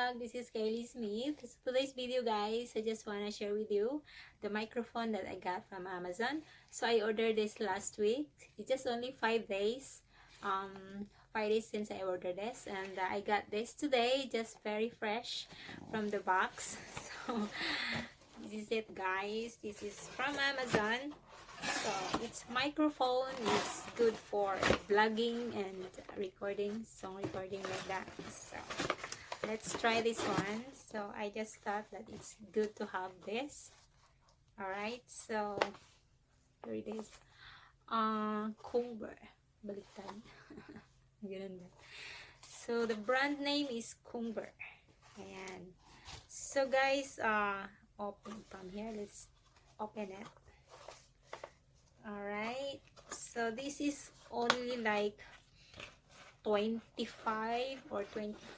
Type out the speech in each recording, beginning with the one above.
vlog. This is Kaylee Smith. So today's video, guys, I just want to share with you the microphone that I got from Amazon. So I ordered this last week. It's just only 5 days. 5 days since I ordered this, and I got this today, just very fresh from the box. So this is it, guys. This is from Amazon. So its microphone is good for vlogging and recording, song recording like that. So let's try this one. So I just thought that it's good to have this. Alright, so here it is. Kungber. Baliktad. Ganun ba? So the brand name is Kungber. Ayan. So guys, open from here. Let's open it. Alright, so this is only like $25 or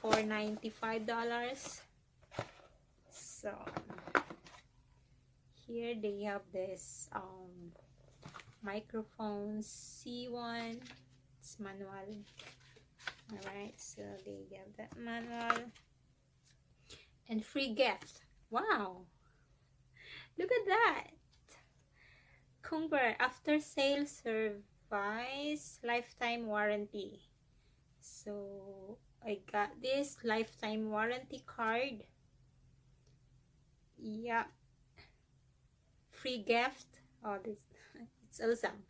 $24.95. So here they have this microphone C1. It's manual. Alright, so they have that manual and free gift. Wow, look at that. Kungber after sale service lifetime warranty. So I got this lifetime warranty card. Yeah, free gift. Oh, this it's awesome.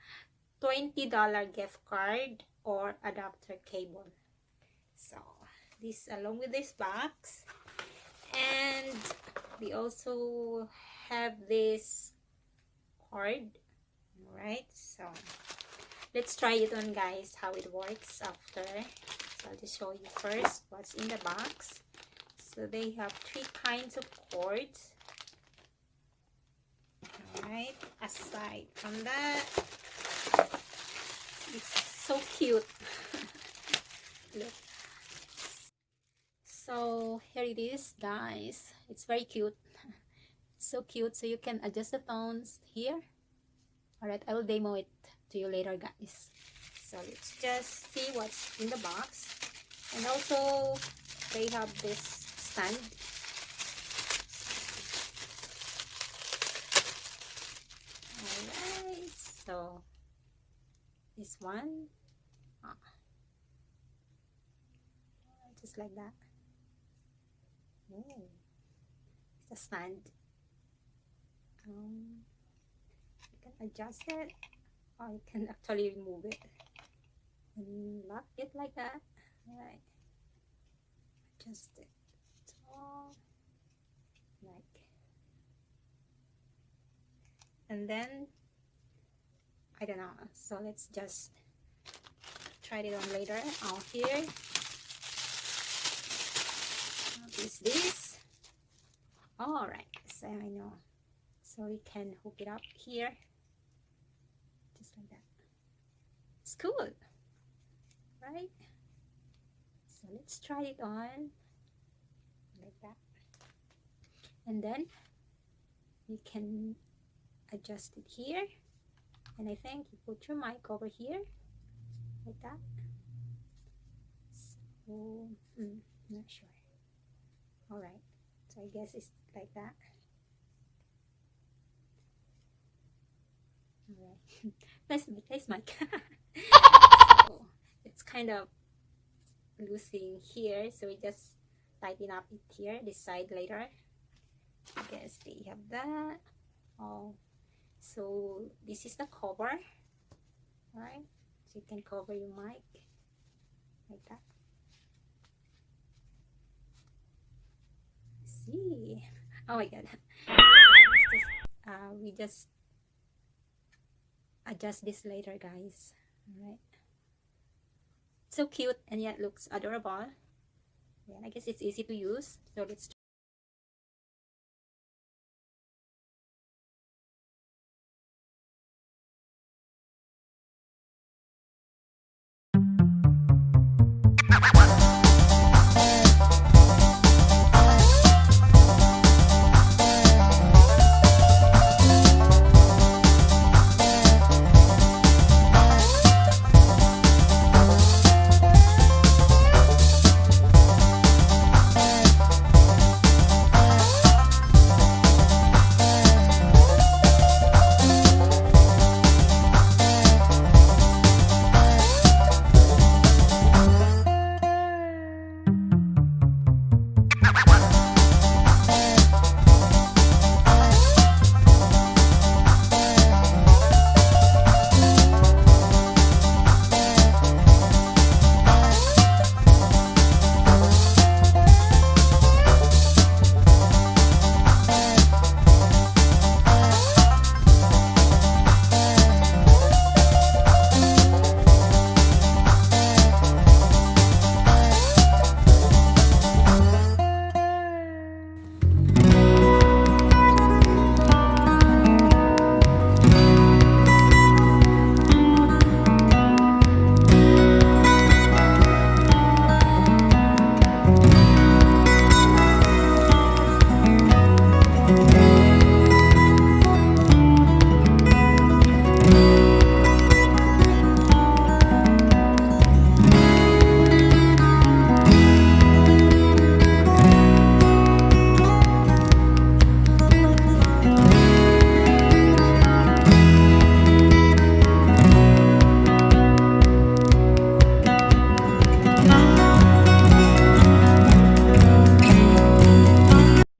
$20 gift card or adapter cable. So this along with this box, and we also have this cord. Alright, so let's try it on, guys, how it works after. So I'll just show you first what's in the box. So they have 3 kinds of cords. Alright, aside from that, it's so cute. Look. So here it is, guys. It's very cute. It's so cute. So you can adjust the tones here. Alright, I will demo it to you later, guys. So let's just see what's in the box. And also, they have this stand. Alright, so this one. Just like that. Oh, it's a stand. You can adjust it, or you can actually remove it and lock it like that. Alright, adjust it all like, and then I don't know. So let's just try it on later. Here is this. Alright, so I know. So we can hook it up here, just like that. It's cool, right? So let's try it on like that, and then you can adjust it here, and I think you put your mic over here like that. So not sure. All right, so I guess it's like that. Alright, nice mic. So it's kind of losing here, so we just tighten up it here, this side later. I guess they have that. Oh, so this is the cover. Alright, so you can cover your mic like that. Let's see. Oh my god. We just adjust this later, guys. Alright, so cute, and yet looks adorable. Yeah, I guess it's easy to use. So let's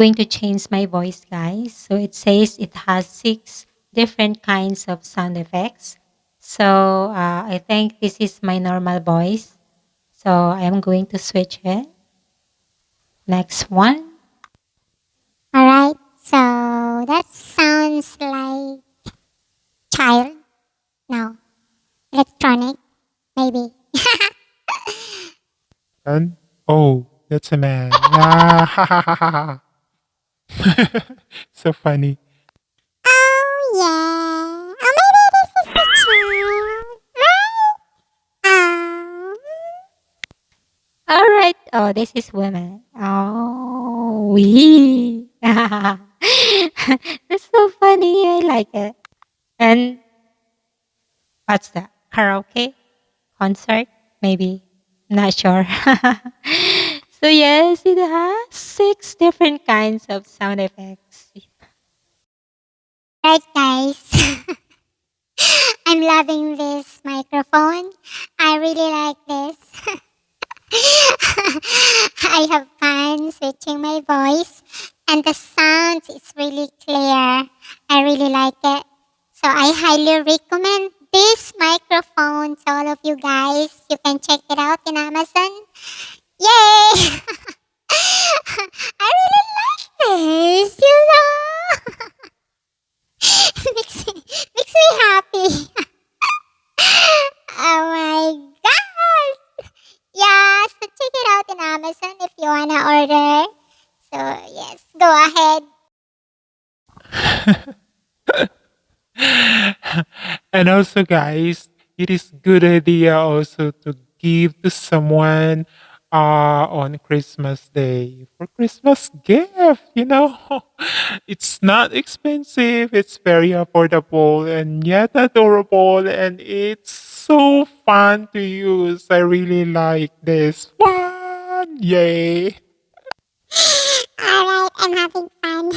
going to change my voice, guys. So it says it has 6 different kinds of sound effects. So I think this is my normal voice. So I am going to switch it. Next one. Alright, so that sounds like child. No, electronic, maybe. And oh, that's a man. Ah, ha, ha, ha, ha, ha. So funny. Oh yeah. Oh, maybe this is the child, right? Oh. All right. Oh, this is women. Oh, wee. That's so funny. I like it. And what's that? Karaoke? Concert? Maybe. Not sure. So yes, it has 6 different kinds of sound effects. Right, guys. I'm loving this microphone. I really like this. I have fun switching my voice, and the sound is really clear. I really like it. So I highly recommend this microphone to all of you guys. You can check it out in Amazon. Yay! I really like this, makes me happy. Oh my god! Yeah, so check it out in Amazon if you wanna order. So yes, go ahead. And also, guys, it is good idea also to give to someone on Christmas Day for Christmas gift. It's not expensive. It's very affordable and yet adorable, and it's so fun to use. I really like this one. Yay! Alright, I'm having fun.